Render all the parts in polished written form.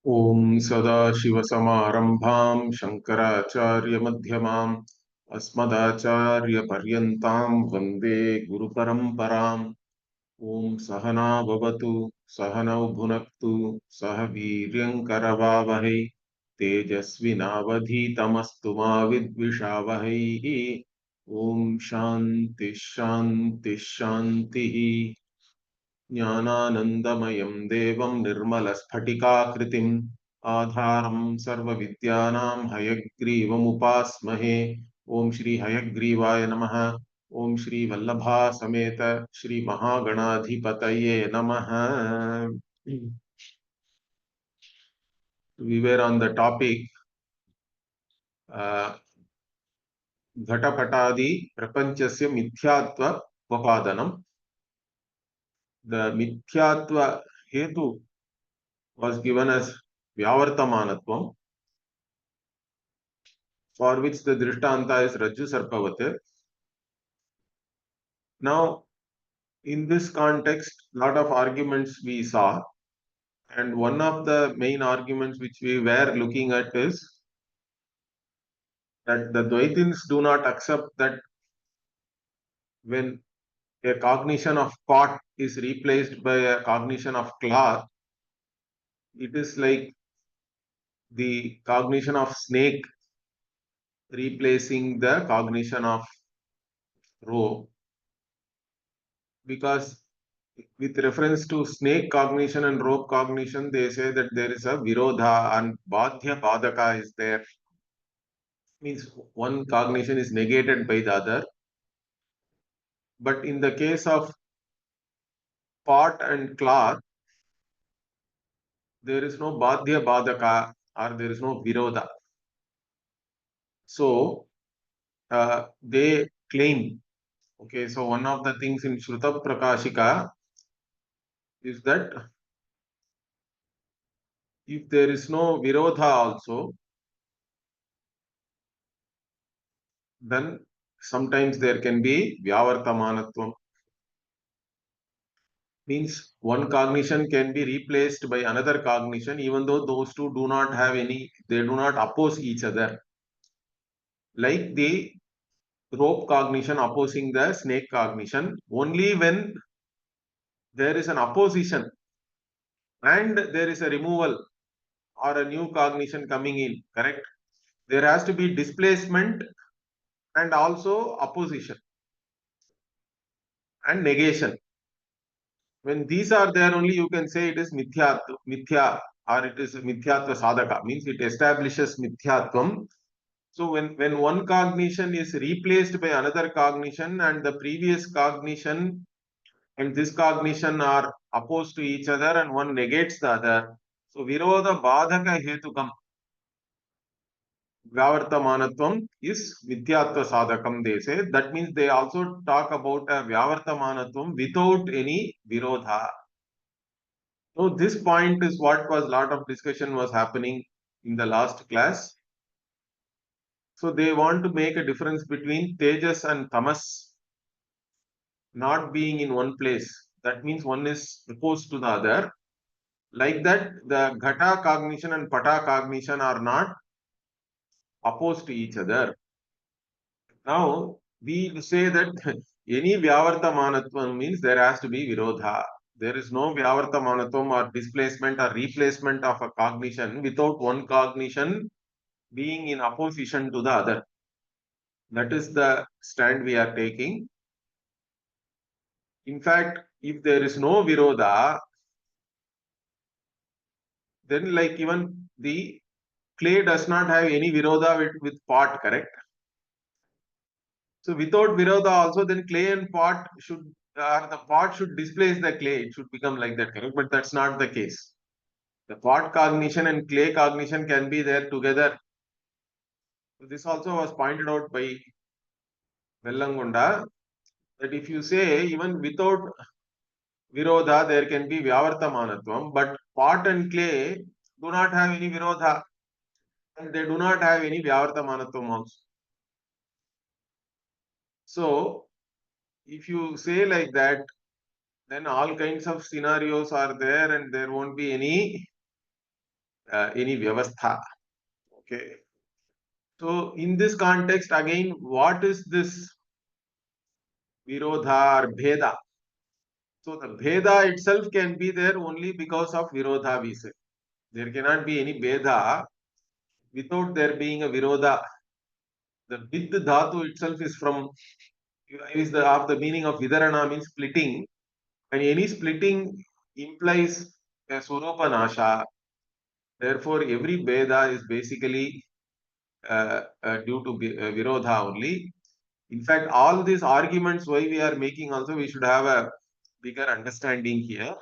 ॐ सदाशिवसमारम्भां शङ्कराचार्यमध्यमाम् अस्मदाचार्यपर्यन्तां वन्दे गुरुपरम्पराम्। ॐ सहना भवतु सहनौ भुनक्तु सह वीर्यङ्करवावहै तेजस्विनावधीतमस्तु मा विद्विषावहैः। ॐ शान्तिः शान्तिः शान्तिः। ज्ञानानन्दमयं देवं निर्मलस्फटिकाकृतिम् आधारं सर्वविद्यानां हयग्रीवमुपास्महे। ॐ श्री हयग्रीवाय नमः। ॐ श्री वल्लभा समेत श्री महागणाधिपतये नमः। We were on the topic घटपटादि प्रपंचस्य मिथ्यात्व उपपादनम्. The मिथ्यात्व हेतु was given as Vyavartamanatvam, for which the Drishtanta is Rajju Sarpavat. Now, in this context, lot of arguments we saw, and one of the main arguments which we were looking at is that the Dvaitins do not accept that when a cognition of pot is replaced by a cognition of cloth, it is like the cognition of snake replacing the cognition of rope, because with reference to snake cognition and rope cognition, they say that there is a virodha and badhya badaka is there. Means one cognition is negated by the other. But in the case of pot and cloth, there is no badhya badaka or there is no virodha. So they claim, okay, so one of the things in Shruta Prakashika is that if there is no virodha also, then sometimes there can be Vyavartamanatvam. Means one cognition can be replaced by another cognition, even though those two do not have any, they do not oppose each other. Like the rope cognition opposing the snake cognition, only when there is an opposition and there is a removal or a new cognition coming in, correct? There has to be displacement and also opposition and negation. When these are there, only you can say it is mithya, or it is mithyatva sadhaka, means it establishes mithyatvam. So when one cognition is replaced by another cognition and the previous cognition and this cognition are opposed to each other and one negates the other, so virodha badhaka hetukam Vyavartamanatvam is Mithyatva Sadhakam, they say. That means they also talk about a Vyavartamanatvam without any Virodha. So this point is what was lot of discussion was happening in the last class. So they want to make a difference between Tejas and Tamas not being in one place. That means one is opposed to the other. Like that, the Ghata cognition and Pata cognition are not opposed to each other. Now, we say that any Vyavartamanatvam means there has to be Virodha. There is no Vyavartamanatvam or displacement or replacement of a cognition without one cognition being in opposition to the other. That is the stand we are taking. In fact, if there is no Virodha, then like even the clay does not have any Virodha with pot, correct? So without Virodha also, then clay and pot should, or the pot should displace the clay. It should become like that, correct? But that's not the case. The pot cognition and clay cognition can be there together. So this also was pointed out by Vellangunda, that if you say even without Virodha, there can be Vyavartamanatvam, but pot and clay do not have any Virodha and they do not have any Vyavartamanatvam also. So if you say like that, then all kinds of scenarios are there and there won't be any any vyavastha. Okay. So in this context, again, what is this virodha or bheda? So the bheda itself can be there only because of virodha, we say. There cannot be any bheda without there being a virodha. The vid dhatu itself is from is the of the meaning of vidarana means splitting, and any splitting implies a swarupa nasha. Therefore, every bheda is basically due to virodha only. In fact, all these arguments why we are making also we should have a bigger understanding here,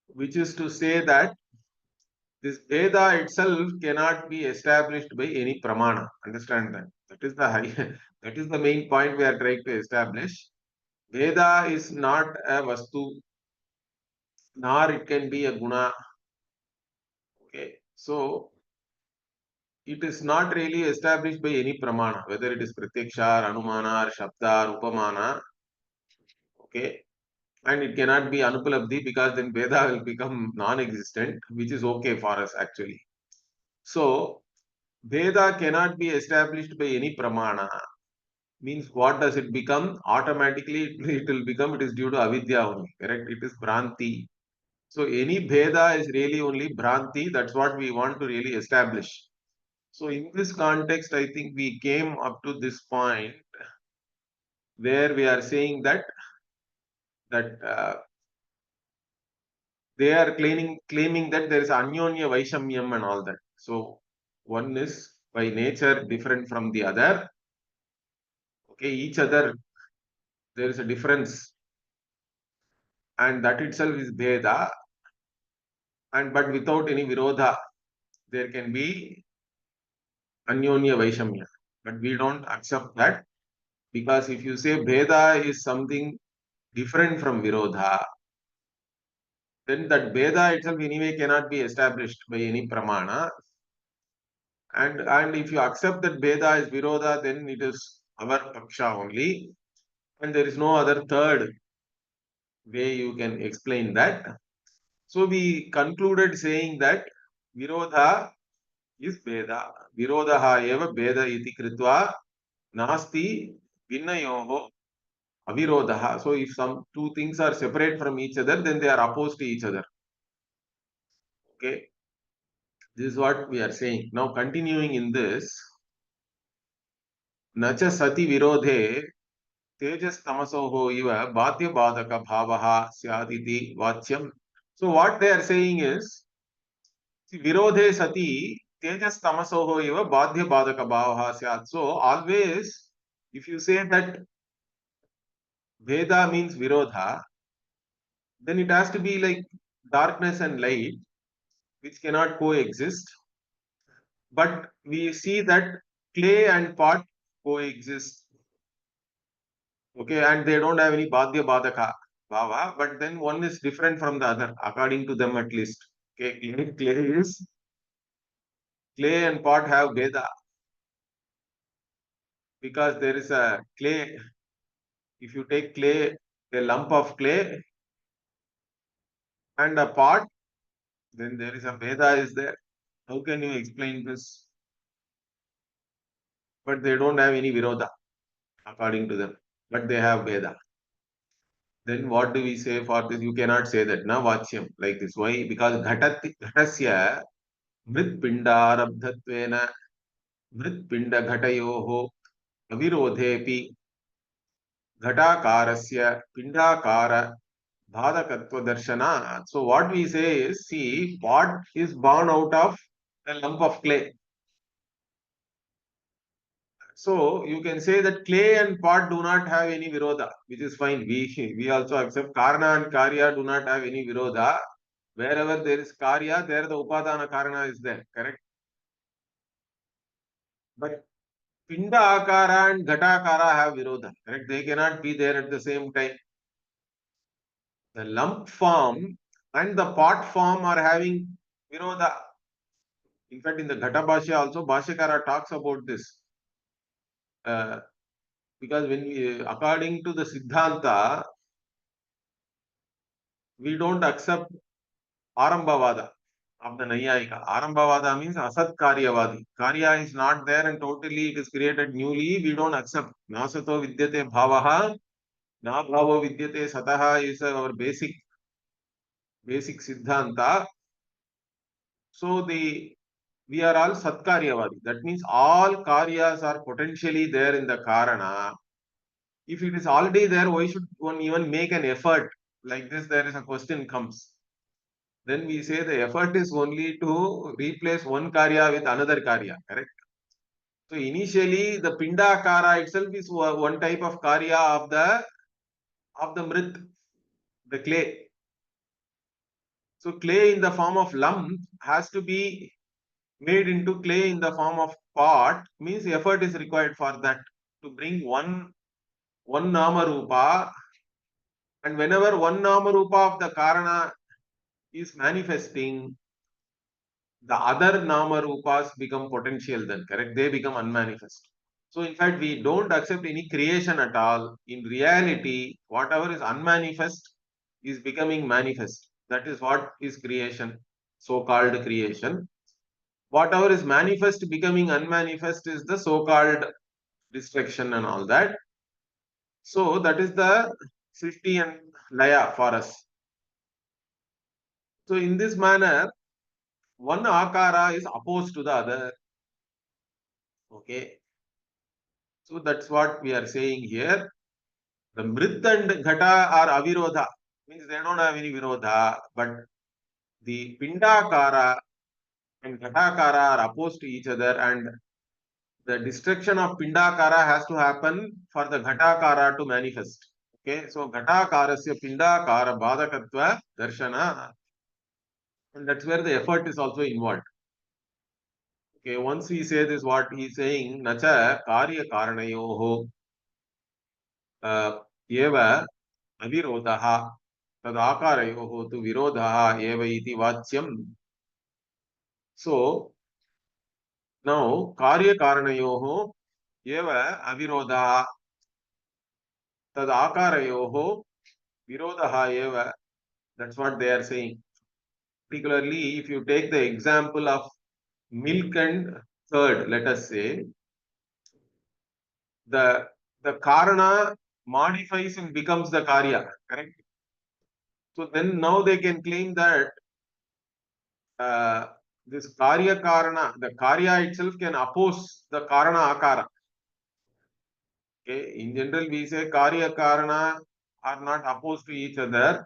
which is to say that this Veda itself cannot be established by any pramana. Understand that. That is the high, that is the main point we are trying to establish. Veda is not a vastu, nor it can be a guna. Okay. So it is not really established by any pramana, whether it is pratyaksha, or anumana, or shabda, or upamana. Okay. And it cannot be anupalabdhi because then Veda will become non-existent, which is okay for us actually. So Veda cannot be established by any pramana. Means what does it become? Automatically it will become, it is due to avidya only, correct? It is Bhranti. So any Veda is really only Bhranti. That's what we want to really establish. So in this context, I think we came up to this point where we are saying that they are claiming that there is Anyonya Vaishamyam and all that. So one is by nature different from the other. Okay, each other there is a difference, and that itself is Veda. And but without any Virodha, there can be Anyonya Vaishamya. But we don't accept that, because if you say Veda is something different from Virodha, then that Veda itself anyway cannot be established by any Pramana. And if you accept that Veda is Virodha, then it is our Paksha only. And there is no other third way you can explain that. So we concluded saying that Virodha is Veda. Virodha eva Veda iti kritva nasti vinnayoho avirodha. So if some two things are separate from each other, then they are opposed to each other. Okay. This is what we are saying. Now continuing in this, nacha sati virodhe tejas tamasoho iva bhatya badaka bhavaha syaditi vachyam. So what they are saying is, virodhe sati tejas tamasoho iva bhadya badaka bhavaha syad. So always, if you say that Veda means virodha, then it has to be like darkness and light, which cannot coexist. But we see that clay and pot coexist. Okay, and they don't have any badhya badaka bhava, but then one is different from the other, according to them at least. Okay, clay and pot have Veda, because there is a clay. If you take clay, a lump of clay and a pot, then there is a Veda is there. How can you explain this? But they don't have any Virodha, according to them. But they have Veda. Then what do we say for this? You cannot say that, na vachyam, like this. Why? Because ghatasya mrit pindarabdhatvena mrit pinda ghatayoho avirodhepi घटाकारस्य पिंडाकार bhadakatva darshana. So what we say is, see, pot is born out of a lump of clay. So you can say that clay and pot do not have any virodha, which is fine. We also accept karna and karya do not have any virodha. Wherever there is karya, there the upadana karana is there, correct? But pinda akara and ghatakara have virodha, correct? They cannot be there at the same time. The lump form and the pot form are having virodha. In fact, in the Ghata Bhashya also, Bhashyakara talks about this. Because when we, according to the Siddhanta, we don't accept Arambhavada. of the Nayayika. Arambhavada means Asat Karyavadi. Karya is not there and totally it is created newly. We don't accept. Nasato Vidyate Bhavaha. Na Bhavo Vidyate Sataha is our basic Siddhanta. So we are all Satkaryavadi. That means all Karyas are potentially there in the Karana. If it is already there, why should one even make an effort? Like this, there is a question comes. Then we say the effort is only to replace one Karya with another Karya, correct? So initially, the Pindakara itself is one type of Karya of the Mrit, the clay. So clay in the form of lump has to be made into clay in the form of pot, means effort is required for that to bring one Nama Rupa. And whenever one Nama Rupa of the Karana is manifesting, the other Nama Rupas become potential then, correct? They become unmanifest. So in fact, we don't accept any creation at all. In reality, whatever is unmanifest is becoming manifest. That is what is creation, so-called creation. Whatever is manifest becoming unmanifest is the so-called destruction and all that. So that is the Srishti and Laya for us. So in this manner, one akara is opposed to the other. Okay. So that's what we are saying here. The Mrit and Ghata are avirodha. Means they don't have any virodha. But the Pindakara and Ghatakara are opposed to each other, and the destruction of Pindakara has to happen for the Ghatakara to manifest. Okay. So Ghatakarasya Pindakara Badakatva Darshana. And that's where the effort is also involved. Okay, once we say this, what he is saying, Nacha Karya Karanayoho Eva Avirodha Tadakaryoho to Virodha Eva iti Vachyam. So now Karya Karanayoho Eva Avirodha Tadakaryoho Virodha Eva. That's what they are saying. Particularly if you take the example of milk and curd, let us say, the Karana modifies and becomes the Karya, correct? So then now they can claim that this Karya Karana, the Karya itself can oppose the Karana Akara. Okay, in general we say Karya Karana are not opposed to each other,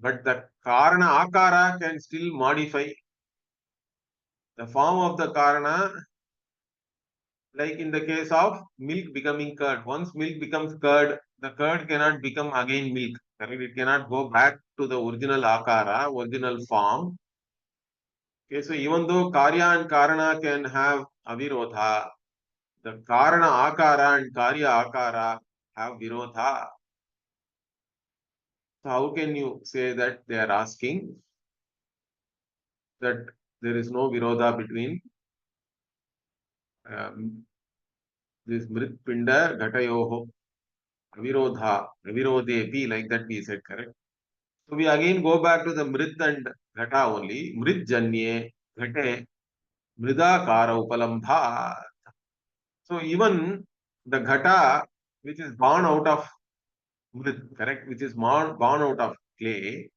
but the Karana Akara can still modify the form of the Karana, like in the case of milk becoming curd. Once milk becomes curd, the curd cannot become again milk. Correct? It cannot go back to the original Akara, original form. Okay, so even though Karya and Karana can have avirodha, the Karana Akara and Karya Akara have virodha. So how can you say that they are asking that there is no virodha between this Mrit Pinda Ghatayoho, avirodepi, like that we said, correct? So we again go back to the Mrit and Ghata only. Mrit Janye, Ghate, Mridakara Upalambha. So even the Ghata, which is born out of Mrit, correct, which is born out of clay,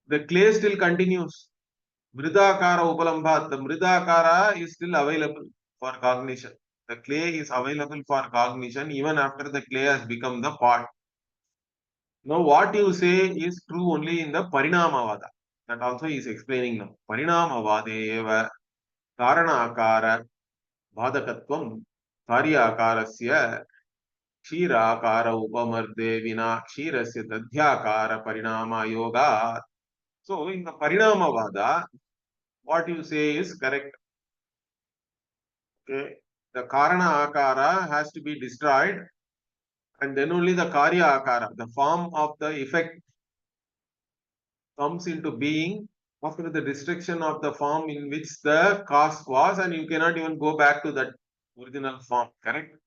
the clay still continues. Mridakara Upalambha, the Mridakara is still available for cognition. The clay is available for cognition even after the clay has become the pot. Now, what you say is true only in the Parinamavada. That also is explaining now. Parinamavade eva Karana Akara Bhadakatvam Karya Akarasya Kshira Akara Upamarde Vina Kshirasya Tadhyakara Parinama Yoga. So, in the Parinamavada, what you say is correct. Okay. The Karana Akara has to be destroyed, and then only the Karya Akara, the form of the effect, comes into being after the destruction of the form in which the cause was, and you cannot even go back to that original form, correct?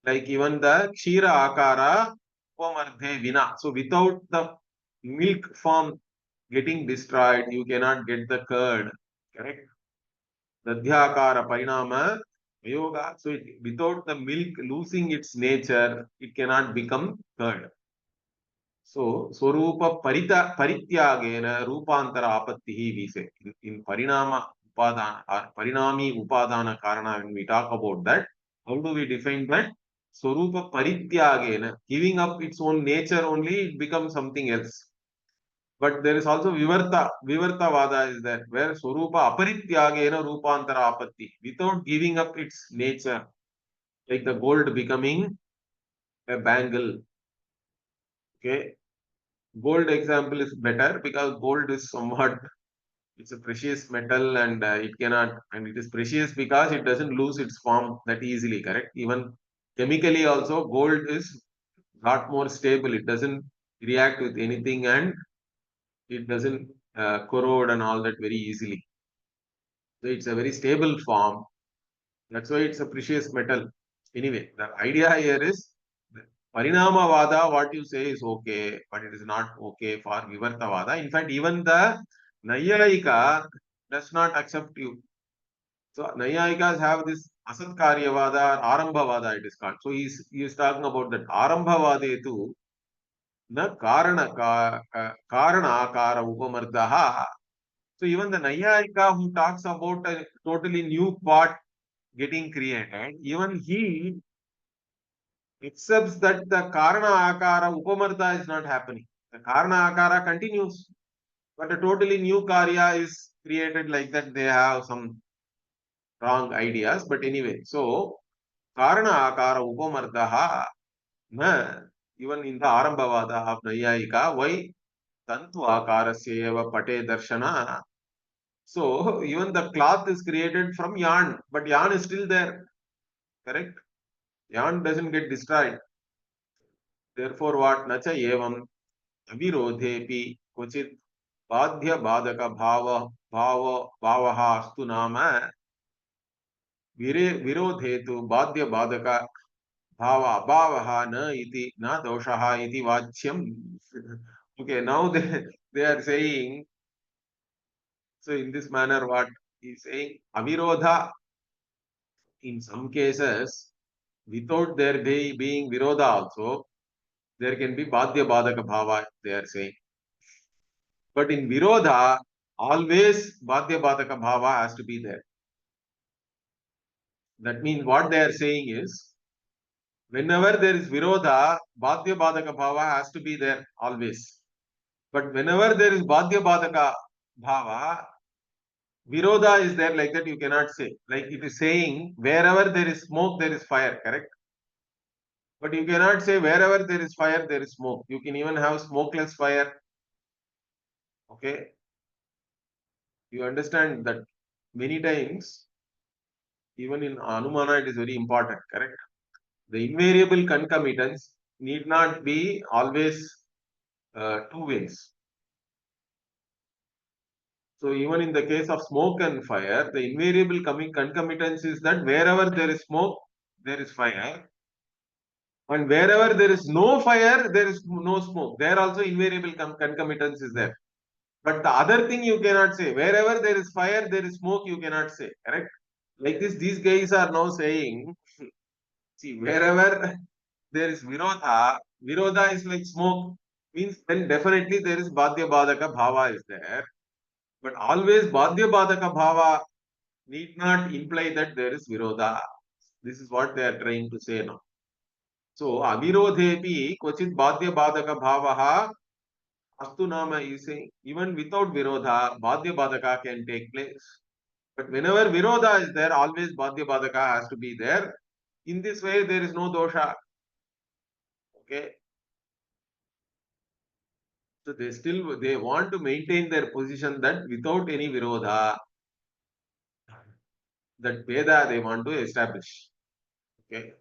Like even the Kshira Akara Upamardhe Vina. So without the milk form getting destroyed, you cannot get the curd, correct? Dadhyakara parinama yoga. So without the milk losing its nature, it cannot become curd. So Swarupa Parityagena Rupantara Apattihi we say. In Parinama Upadana or Parinami Upadana Karana, when we talk about that, how do we define that? Swarupa Parityagena, giving up its own nature only, it becomes something else. But there is also Vivarta Vada is there, where Swarupa Aparityagena Rupantara Apatti, without giving up its nature, like the gold becoming a bangle. Okay. Gold example is better because gold is somewhat, it's a precious metal and it cannot, and it is precious because it doesn't lose its form that easily, correct? Even chemically also, gold is lot more stable. It doesn't react with anything and it doesn't corrode and all that very easily. So it's a very stable form. That's why it's a precious metal. Anyway, the idea here is Parinamavada, what you say is okay, but it is not okay for Vivartavada. In fact, even the Nayayika does not accept you. So Nayayikas have this Asatkaryavada or Arambhavada, it is called. So he is talking about that Arambhavade tu na karana akara upamardaha. So even the Nayayika who talks about a totally new pot getting created, even he accepts that the Karana Akara Upamarta is not happening. The Karana Akara continues, but a totally new Karya is created like that. They have some wrong ideas. But anyway, so Karana Akara Upamartaha, na, even in the Arambhavada of Nayayika, why Tantu Akarasyeva Pate Darshana? So even the cloth is created from yarn, but yarn is still there, correct? Yarn doesn't get destroyed. Therefore, what nacha evam avirodhepi क्वचित् बाध्य बाधक भावः अस्तु नाम विरोधे तु बाध्य बाधक भाव अभावः न इति न दोषः इति वाच्यम्. Okay, now they are saying, so in this manner what he is saying, avirodha, in some cases without there being virodha also, there can be badhya badhaka bhava, they are saying. But in virodha, always badhya badhaka bhava has to be there. That means what they are saying is, whenever there is virodha, badhya badhaka bhava has to be there always. But whenever there is badhya badhaka bhava, virodha is there like that, you cannot say. Like it is saying, wherever there is smoke, there is fire, correct? But you cannot say wherever there is fire, there is smoke. You can even have smokeless fire. Okay? You understand that many times, even in Anumana, it is very important, correct? The invariable concomitants need not be always two ways. So even in the case of smoke and fire, the invariable concomitance is that wherever there is smoke, there is fire. And wherever there is no fire, there is no smoke. There also invariable concomitance is there. But the other thing you cannot say, wherever there is fire, there is smoke, you cannot say, correct? Like this, these guys are now saying, see, wherever there is virodha is like smoke, means then definitely there is badhya badhaka bhava is there. But always badhya badhaka bhava need not imply that there is virodha. This is what they are trying to say now. So avirodhepi kvachit badhya badhaka bhavaha astu nama is saying, even without virodha, badhya badhaka can take place. But whenever virodha is there, always badhya badhaka has to be there. In this way, there is no dosha. Okay. So they want to maintain their position that without any virodha, that Veda they want to establish. Okay.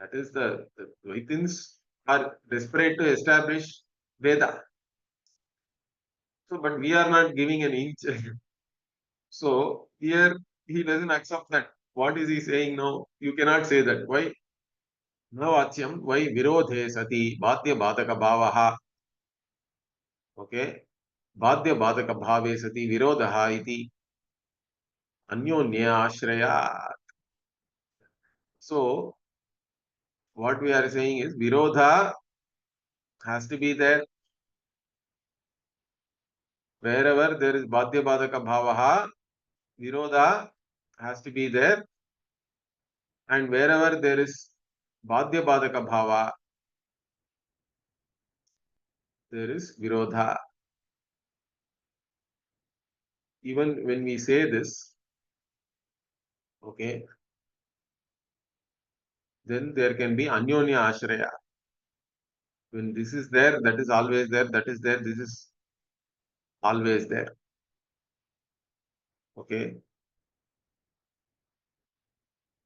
That is the Dvaitins are desperate to establish Veda. So, but we are not giving an inch. So here he doesn't accept that. What is he saying now? You cannot say that. Why? Navatyam, why virodhe sati bhatya bhataka bhavaha. Okay. बाध्य बाधक भावे सति विरोधः इति अन्योन्य आश्रयात्. So what we are saying is virodha has to be there wherever there is badhya badhaka bhavaha. Virodha has to be there, and wherever there is badhya badhaka bhava, there is virodha. Even when we say this, okay, then there can be anyonya ashraya. When this is there, that is always there, that is there, this is always there. Okay.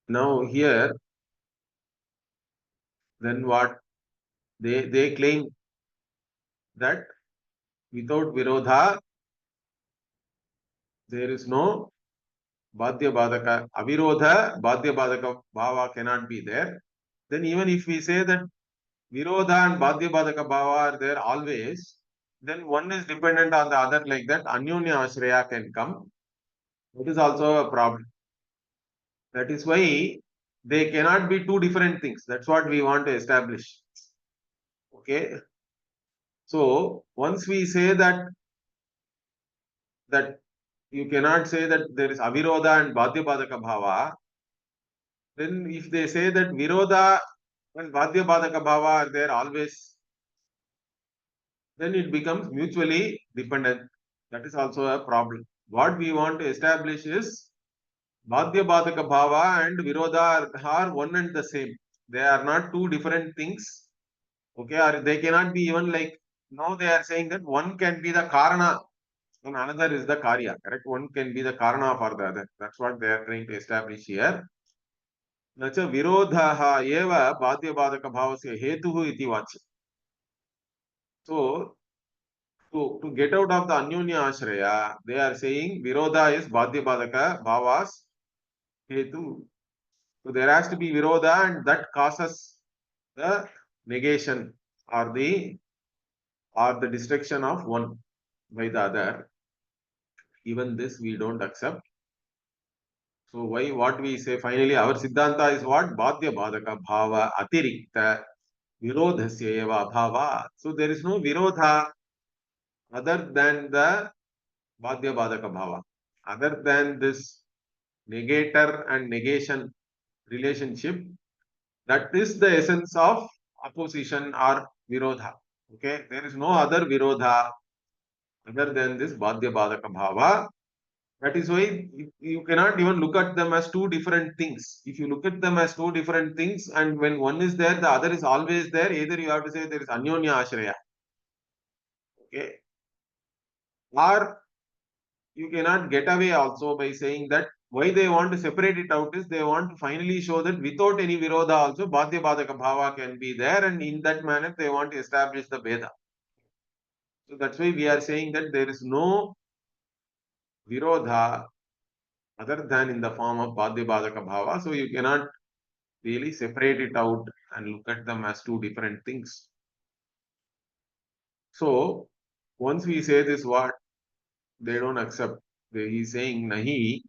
Now here, then what? They claim that without virodha, there is no badhya badhaka. Avirodha, badhya badhaka bhava cannot be there. Then even if we say that virodha and badhya badhaka bhava are there always, then one is dependent on the other, like that anyonya ashraya can come. That is also a problem. That is why they cannot be two different things. That's what we want to establish. Okay. So once we say that you cannot say that there is avirodha and badhya badhaka bhava, then if they say that virodha and badhya badhaka bhava are there always, then it becomes mutually dependent. That is also a problem. What we want to establish is badhya badhaka bhava and virodha are one and the same. They are not two different things. Okay, or they cannot be even like, now they are saying that one can be the karana and another is the karya. Correct? One can be the karana for the other. That's what they are trying to establish here. न च विरोधः एव बाध्यबाधकभावस्य हेतुः इति वाच्यम्. So to get out of the anyonya ashraya, they are saying virodha is badhyabadhaka bhavas hetu. So there has to be virodha, and that causes the negation or the destruction of one by the other. Even this we don't accept. So why what we say finally, our siddhanta is what? Badhyabadhaka bhava atirikta virodhasya eva bhava. So there is no virodha other than the badhya badhaka bhava. Other than this negator and negation relationship, that is the essence of opposition or virodha. Okay, there is no other virodha other than this badhya badhaka bhava. That is why you cannot even look at them as two different things. If you look at them as two different things, and when one is there, the other is always there, either you have to say there is anyonya ashraya. Okay, or you cannot get away also by saying that why they want to separate it out is they want to finally show that without any virodha also badhya badhaka bhava can be there, and in that manner they want to establish the Veda. So that's why we are saying that there is no virodha other than in the form of badhya badhaka bhava. So you cannot really separate it out and look at them as two different things. So once we say this, what they don't accept, he is saying nahi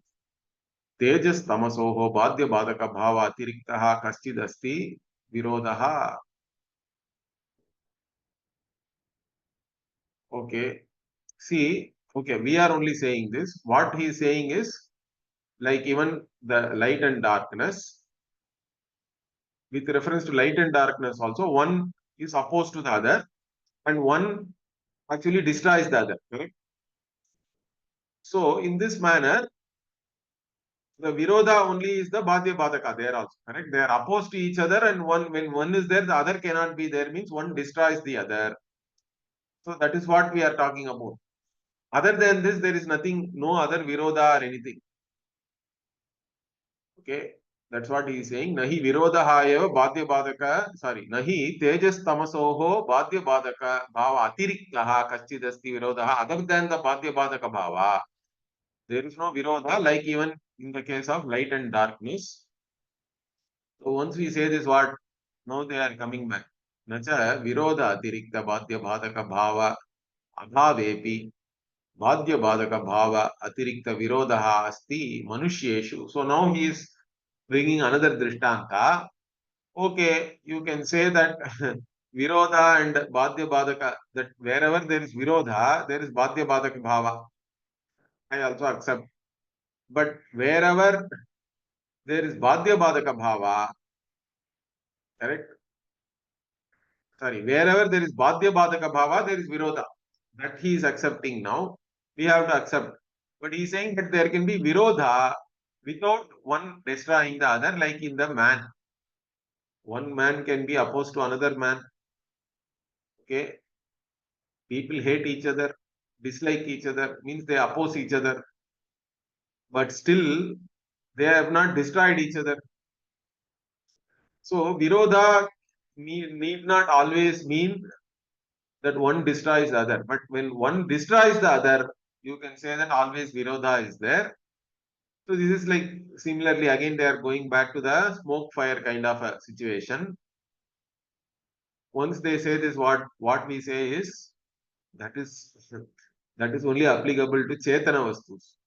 तेजस तमसोः बाध्य बाधक भाव अतिरिक्तः कश्चिदस्ति विरोधः. Okay, see, okay, we are only saying this. What he is saying is, like even the light and darkness, with reference to light and darkness also, one is opposed to the other and one actually destroys the other, correct? So in this manner, the virodha only is the badhya badhaka there also, correct? They are opposed to each other, and when one is there, the other cannot be there, means one destroys the other. So that is what we are talking about. Other than this, there is nothing, no other virodha or anything. Okay, that's what he is saying. Nahi virodha eva badhya badhaka, sorry, nahi tejas tamasoho badhya badhaka bhava atiriktaha kaschidasti virodha. Other than the badhya badhaka bhava, there is no virodha, like even in the case of light and darkness. So once we say this, what? Now they are coming back. Nacha virodha atirikta badhya badhaka bhava abhavepi Badhya Badaka Bhava Atirikta Virodha Asti Manusheshu. So now he is bringing another Drishtanta. Okay, you can say that Virodha and Badhya Badaka, that wherever there is Virodha, there is Badhya Badaka Bhava. I also accept. But wherever there is Badhya Badaka Bhava, correct? Sorry, wherever there is Badhya Badaka Bhava, there is Virodha. That he is accepting now. We have to accept. But he is saying that there can be Virodha without one destroying the other, like in the man. One man can be opposed to another man. Okay. People hate each other, dislike each other, means they oppose each other, but still they have not destroyed each other. So Virodha need not always mean that one destroys the other. But when one destroys the other, you can say that always Virodha is there. So this is like similarly again they are going back to the smoke fire kind of a situation. Once they say this, what we say is that is that is only applicable to Chetana Vastus.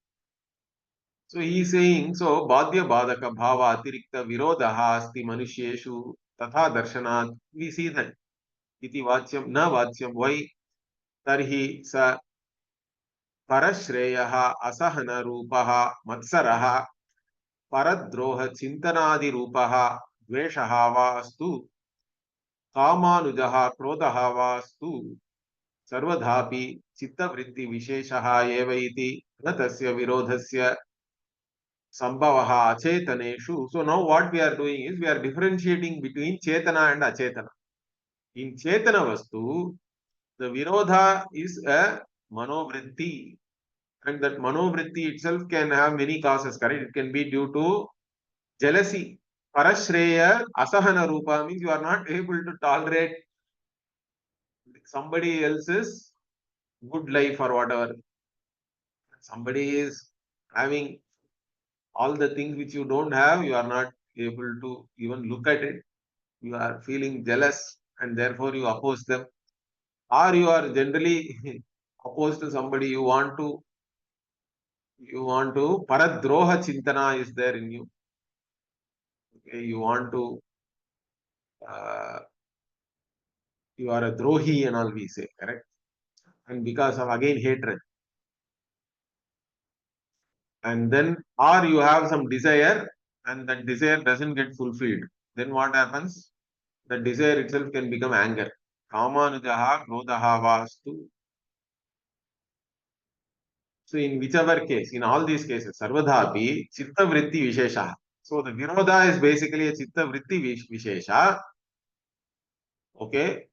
So he is saying, so Badhya Badaka Bhava Atirikta Virodha Asti Manusheshu Tatha Darshanat. We see that. Iti Vachyam Na Vachyam. Why? Tarhi Sa Parashreyaha Asahana Rupaha Matsaraha Paradroha Chintanadi Rupaha Dveshaha Vastu Kamanujaha Krodaha Vastu Sarvadhapi Chittavritti Visheshaha Eva iti Natasya Virodhasya Sambhavaha Achetaneshu. So now what we are doing is we are differentiating between Chetana and Achetana. In Chetana Vastu, the Virodha is a Manovritti, and that Manovritti itself can have many causes, correct? It can be due to jealousy. Parashreya Asahana Rupa means you are not able to tolerate somebody else's good life or whatever. Somebody is having all the things which you don't have, you are not able to even look at it. You are feeling jealous and therefore you oppose them, or you are generally opposed to somebody. You want to paradroha chintana is there in you. Okay, you want to uh, you are a drohi and all we say, correct? And because of again hatred, and then or you have some desire and that desire doesn't get fulfilled, then what happens? The desire itself can become anger. Kamanujaha krodaha vastu. So in whichever case, in all these cases, sarvadhapi chitta vritti vishesha. So the virodha is basically a chitta vritti vishesha. Okay.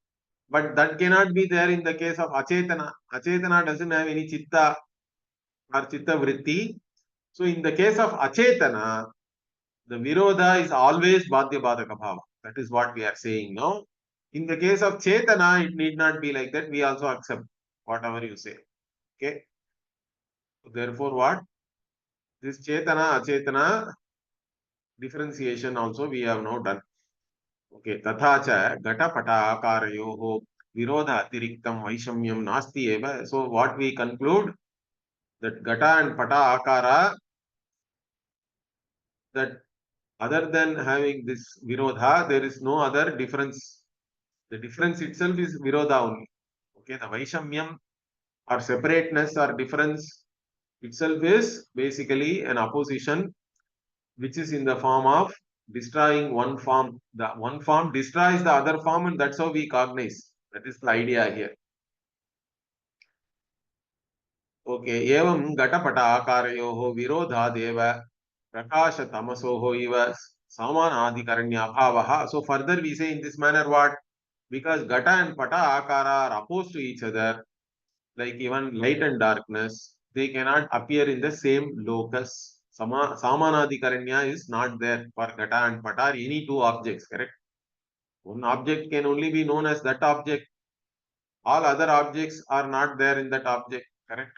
But that cannot be there in the case of achetana. Achetana doesn't have any chitta or chitta vritti. So in the case of achetana, the virodha is always badhya badaka bhava. That is what we are saying now. In the case of chetana, it need not be like that. We also accept whatever you say. Okay. So therefore, what? This chetana, achetana differentiation also we have now done. Okay. Tatha cha gata pata akarayoho virodha atiriktam vaishamyam nasti eva. So what we conclude that gata and pata akara, that other than having this virodha, there is no other difference. The difference itself is virodha only. Okay. The vaishamyam or separateness or difference itself is basically an opposition which is in the form of destroying one form. The one form destroys the other form, and that's how we cognize. That is the idea here. Okay, evam gatapata akaryoho virodhadeva prakasha tamasoho iva samanadikaranya bhavaha. So further we say in this manner what? Because gata and pata akara are opposed to each other, like even light and darkness, they cannot appear in the same locus. Samanadikaranya is not there for gata and pata, any two objects, correct? One object can only be known as that object. All other objects are not there in that object, correct?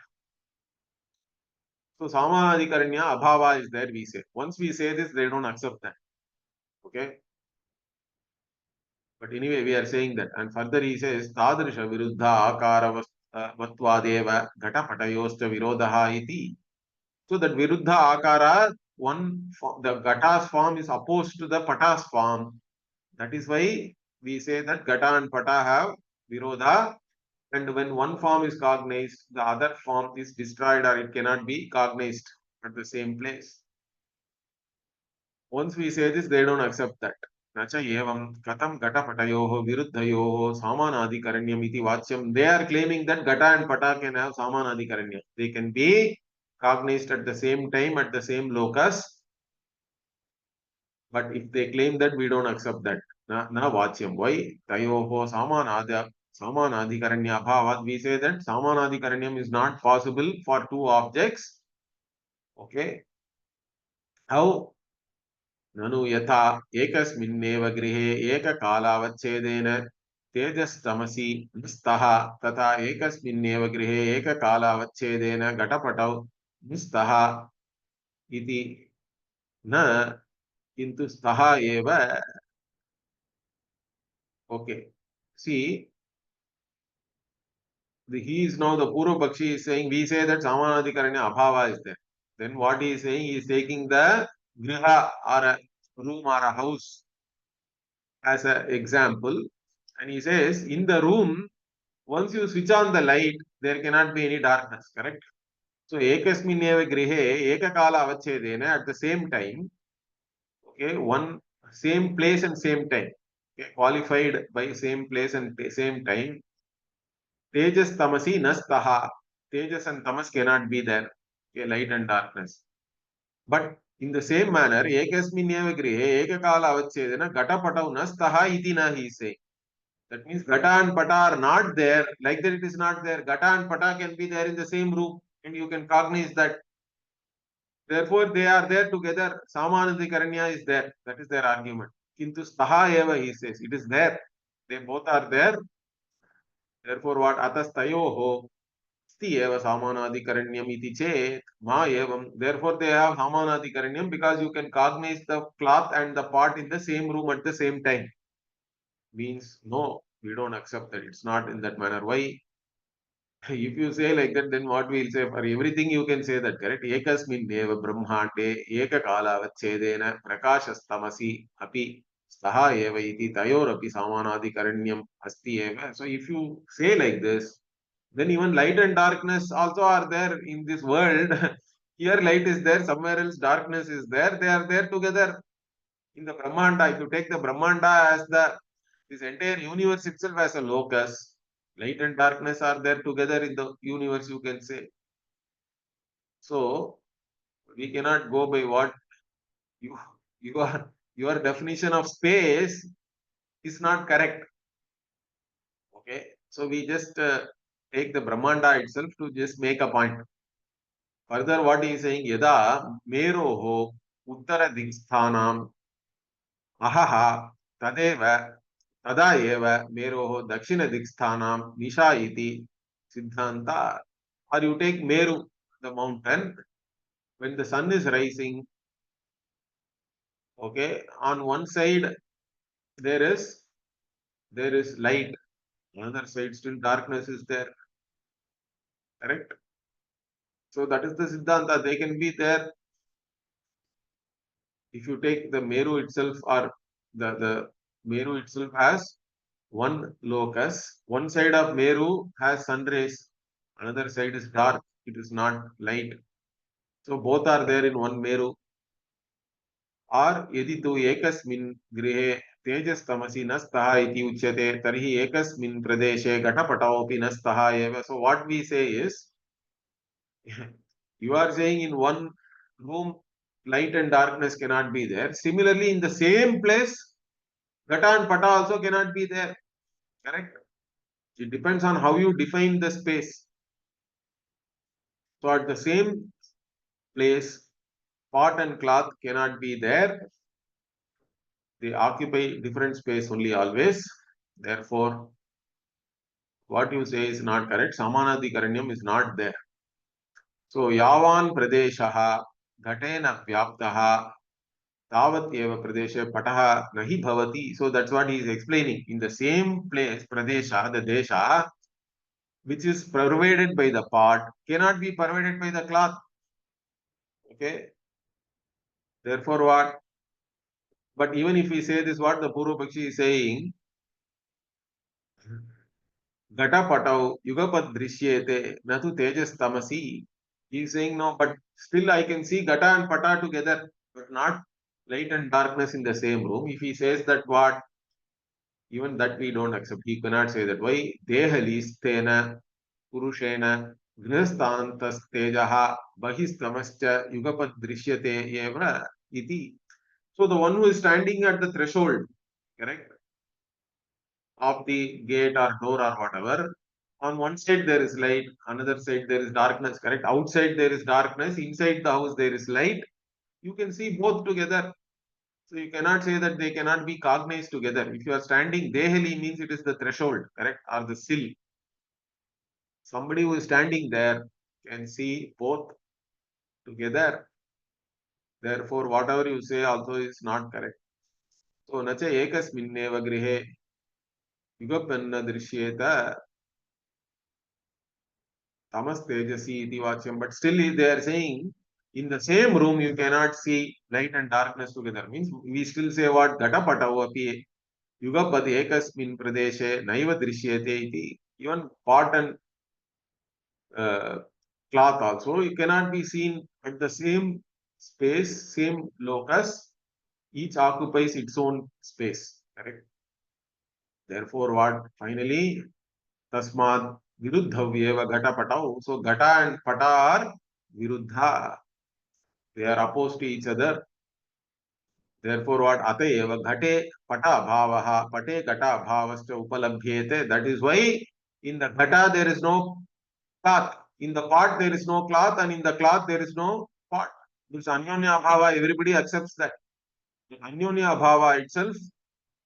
So Samanadikaranya Abhava is there, we say. Once we say this, they don't accept that. Okay? But anyway, we are saying that. And further he says, Tadrisha Viruddha Akara vatvadeva ghata-patayosta virodha iti. So that viruddha akara, the ghata's form is opposed to the pata's form. That is why we say that ghata and pata have virodha, and when one form is cognized, the other form is destroyed or it cannot be cognized at the same place. Once we say this, they don't accept that. Nacha evam katam gata patayoho viruddhayoho samanadikaranyam iti vachyam. They are claiming that gata and pata can have samanadikaranyam. They can be cognized at the same time, at the same locus. But if they claim that, we don't accept that. Na vachyam. Why? Tayoho samanadikaranya bhavat. We say that samanadikaranyam is not possible for two objects. Okay. How? ननु यथा एकस्मिन्नेव गृहे एककालावच्छेदेन तेजस्तमसि स्तः तथा एकस्मिन्नेव गृहे एककालावच्छेदेन घटपटौ स्तः इति न किन्तु स्तः एव. Okay, see, he is now the Purva Pakshi is saying, we say that Samanadikaranya Abhava is there. Then what he is saying, he is taking the Griha or a room or a house as an example. And he says, in the room, once you switch on the light, there cannot be any darkness, correct? So, ekasminneva grihe, ekakala avachedena, at the same time, okay, one same place and same time, okay, qualified by same place and same time. Tejas tamasi nastaha. Tejas and tamas cannot be there, okay, light and darkness. But in the same manner, ekasminneva grihe, ekakala avachedena, gatapatau nastaha iti na he is saying. That means Gata and Pata are not there, like that it is not there. Gata and Pata can be there in the same room and you can cognize that. Therefore, they are there together. Samanadikaranya is there. That is their argument. Kintu Staha eva, he says. It is there. They both are there. Therefore, what? Atastayoho sti eva samanadikaranyam iti chet ma evam. Therefore, they have samanadikaranyam because you can cognize the cloth and the pot in the same room at the same time. Means, no, we don't accept that. It's not in that manner. Why? If you say like that, then what we'll say? For everything you can say that, correct? Ekasmin deva brahmande eka kalavachedena prakashastamasi api staha eva iti tayorapi samanadikaranyam asti eva. So if you say like this, then even light and darkness also are there in this world. Here light is there, somewhere else darkness is there. They are there together in the Brahmanda. If you take the Brahmanda as this entire universe itself as a locus, light and darkness are there together in the universe, you can say. So we cannot go by what you your definition of space is not correct. Okay, so we just take the Brahmanda itself to just make a point. Further, what he is saying, yada meroho uttara diksthanam ahaha tadeva tada eva meroho dakshina diksthanam nisha iti siddhanta. Or you take Meru, the mountain, when the sun is rising, okay, on one side there is light, another side still darkness is there, correct? So that is the Siddhanta. They can be there. If you take the Meru itself, or the Meru itself has one locus, one side of Meru has sun rays, another side is dark, it is not light. So both are there in one Meru. Or यदि तु एकस्मिन् गृहे तेजस्तमसि न स्तः इति उच्यते तर्हि एकस्मिन् प्रदेशे घटपटोऽपि न स्तः एव. So what we say is, you are saying in one room light and darkness cannot be there. Similarly, in the same place, Ghata and Pata also cannot be there. Correct? It depends on how you define the space. So at the same place, pot and cloth cannot be there. They occupy different space only always. Therefore, what you say is not correct. Samanadikaranyam is not there. So, yavan pradeshaha ghatena vyaptaha tavat eva pradesha pataha nahi bhavati. So, that's what he is explaining. In the same place, pradesha, the desha, which is pervaded by the pot cannot be pervaded by the cloth. Okay. Therefore, what? But even if we say this, what the Purva Pakshi is saying, Gata patau yugapad drishyete natu tejas tamasi. He is saying no, but still I can see Gata and Pata together, but not light and darkness in the same room. If he says that, what? Even that we don't accept. He cannot say that. Why? Dehalistena Purushena Gೃಹಸ್ಥಾಂತಸ್ತೇಜಃ ಬಹಿಸ್ತಮಶ್ಚ yugapad drishyate eva iti. So the one who is standing at the threshold, correct, of the gate or door or whatever, on one side there is light, another side there is darkness, correct? Outside there is darkness, inside the house there is light. You can see both together. So you cannot say that they cannot be cognized together. If you are standing, dehali means it is the threshold, correct? Or the sill. Somebody who is standing there can see both together. Therefore, whatever you say also is not correct. So, nacha ekasminneva grihe yugapanna drishyeta tamas tejasi iti vachyam. But still they are saying in the same room you cannot see light and darkness together. Means we still say what? Gatapatau api yugapad ekasmin pradeshe naiva drishyate iti. Even pot and cloth also, you cannot be seen at the same space, same locus. Each occupies its own space. Correct. Therefore, what? Finally, tasmad viruddhavyeva ghata patau. So, ghata and pata are viruddha. They are opposed to each other. Therefore, what? Atayeva ghate pata bhavaha pate ghata bhavascha upalabhyete. That is why in the ghata there is no cloth. In the pot there is no cloth, and in the cloth there is no pot. This anyonya bhava, everybody accepts that. The anyonya bhava itself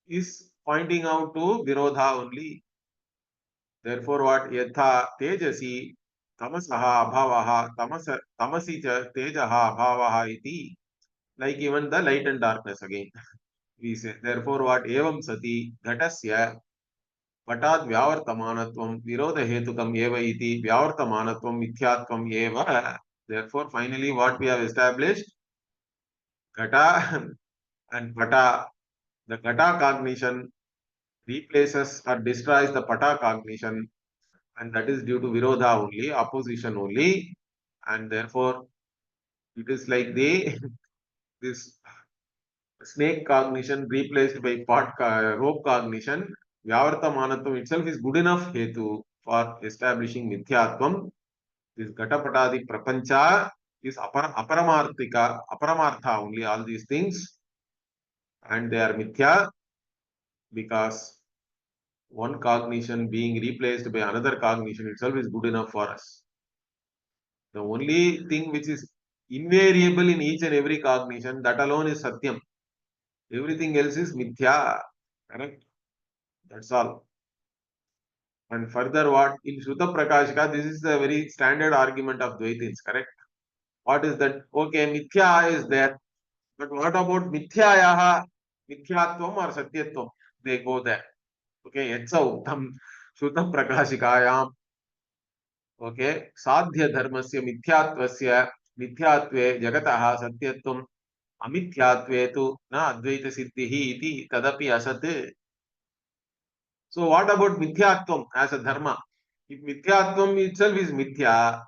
is pointing out to virodha only. Therefore, what? Yatha tejasi tamasaha bhavaha tamasi cha tejaha bhavaha iti. Like even the light and darkness again. We say. Therefore, what? Evam sati ghatasya पटाद व्यावर्तमानत्वं विरोध हेतुकम एव इति व्यावर्तमानत्वं मिथ्यात्वम एव. Therefore, finally, what we have established, Ghata and Pata, the Ghata cognition replaces or destroys the Pata cognition, and that is due to Virodha only, opposition only, and therefore it is like this snake cognition replaced by rope cognition. Vyavartamanatvam itself is good enough hetu for establishing Mithyatvam. This Gatapatadi Prapancha is aparamartha only, all these things, and they are Mithya because one cognition being replaced by another cognition itself is good enough for us. The only thing which is invariable in each and every cognition, that alone is Satyam. Everything else is Mithya. Correct? That's all. And further, what? In Shuddha Prakashika, this is a very standard argument of Dvaitins, correct? What is that? Okay, Mithya is there. But what about Mithyayaha, Mithyatvam or Satyatvam? They go there. Okay, Yatsa Uttam Shuddha Prakashikayam. Okay, Sadhya Dharmasya Mithyattvasya Mithyatve Jagataha Satyatvam Amithyatve tu na Advaita Siddhihi iti tadapi asat. So what about Mithyatvam as a dharma? If Mithyatvam itself is Mithya,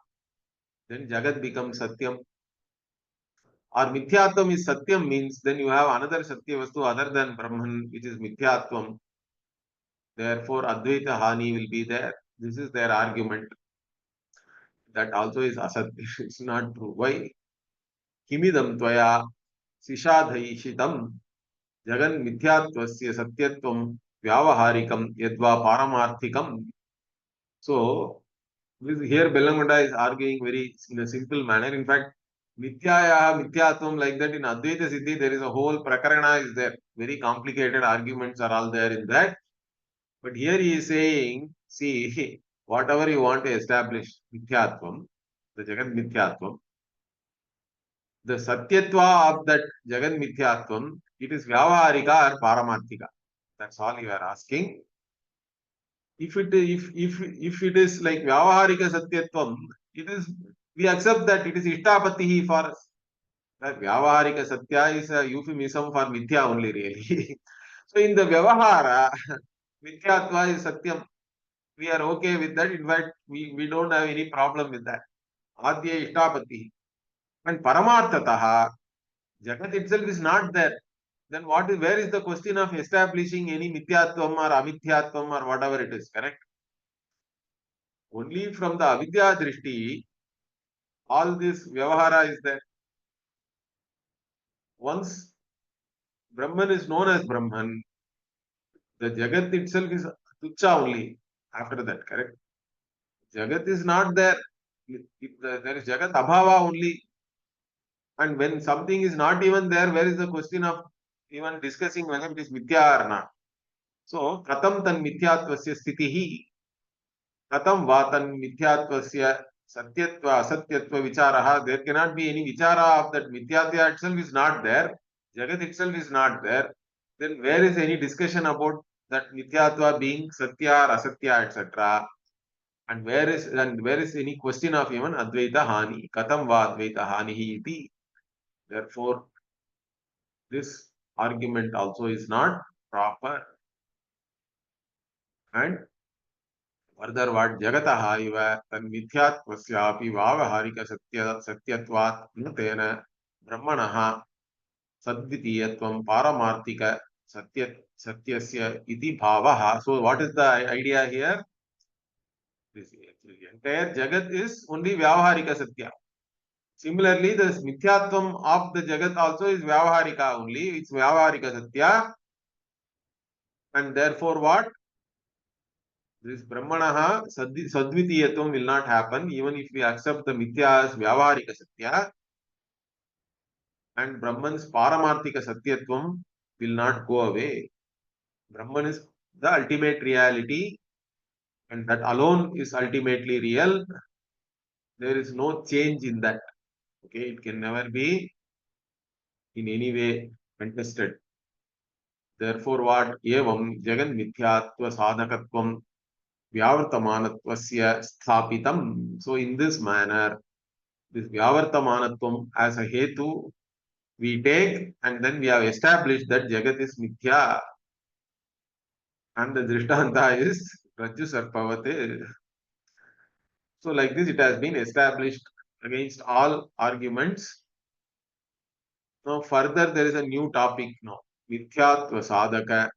then Jagat becomes Satyam. Or Mithyatvam is Satyam means then you have another Satya Vastu other than Brahman, which is Mithyatvam. Therefore, Advaita Hani will be there. This is their argument. That also is Asat. It's not true. Why? Kimidam Tvaya Sishadhaishitam Jagan Mithyattvasya Satyatvam Vyavaharikam Yadva Paramarthikam. So, here Bellamanda is arguing very in a simple manner. In fact, Mithyaya, Mithyatvam, like that in Advaita Siddhi, there is a whole Prakarana is there. Very complicated arguments are all there in that. But here he is saying, see, whatever you want to establish, Mithyatvam, the Jagat Mithyatvam, the Satyatva of that Jagat Mithyatvam, it is Vyavaharika or Paramarthika. That's all you are asking. if it is like Vyavaharika Satyatvam, it is, we accept that it is Ishtapatihi for us. That Vyavaharika Satya is a euphemism for Mithya only, really. So in the Vyavahara, Mithyatva is Satyam. We are okay with that. In fact, we don't have any problem with that. Adya Ishtapati. And Paramarthataha, Jagat itself is not there. Then where is the question of establishing any Mithyatvam or Amithyatvam or whatever it is, correct? Only from the Avidya Drishti, all this Vyavahara is there. Once Brahman is known as Brahman, the Jagat itself is Tucha only after that, correct? Jagat is not there. There is Jagat Abhava only. And when something is not even there, where is the question of even discussing whether it is Mithya or not? So, Katam tan Mithyattvasya Sthitihi, Katam vatan Mithyattvasya Satyatva Asatyatva Vicharaha, there cannot be any Vichara of that Mithyatya itself is not there, Jagat itself is not there. Then where is any discussion about that Mithyatva being Satya or Asatya, etc.? And where is any question of even Advaita Hani? Katam va Advaita Hani iti. Therefore, this argument also is not proper. And further what Jagataha iva tanmithyattvasyapi vavaharika satyatvat nutena brahmanaha sadvitiyatvam paramarthika satyasya iti bhavaha. So what is the idea here? This entire Jagat is only Vyavaharika Satya. Similarly, the Mithyatvam of the Jagat also is Vyavaharika only. It's Vyavaharika Satya. And therefore what? This Brahmanaha Sadvitiyatvam will not happen even if we accept the Mithya as Vyavaharika Satya. And Brahman's Paramarthika Satyatvam will not go away. Brahman is the ultimate reality and that alone is ultimately real. There is no change in that. Okay, it can never be in any way contested. Therefore, what? Evam Jagan Mithyatva Sadhakatvam Vyavartamanattvasya Sthapitam. So, in this manner, this Vyavartamanatvam as a Hetu, we take and then we have established that Jagat is Mithya. And the Drishtanta is Rajju Sarpavate. So, like this, it has been established against all arguments. Now, further, there is a new topic now. Mithyatva Sadhaka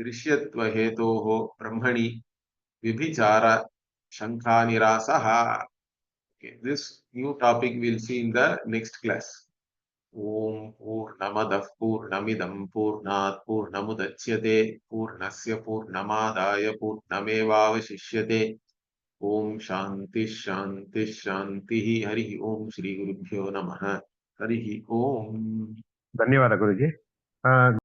Drishyatva Hetoho Brahmani Vibhichara Shankhanirasaha. Okay, this new topic we'll see in the next class. Om Purnamadah Purnamidam Purnat Purnamudachyate Purnasya Purnamadaya Purnamevavashishyate. Om Shanti Shanti Shanti Hari Om Shri Gurubhyo Namaha Hari Om. ಧನ್ಯವಾದ ಗುರುಜಿ.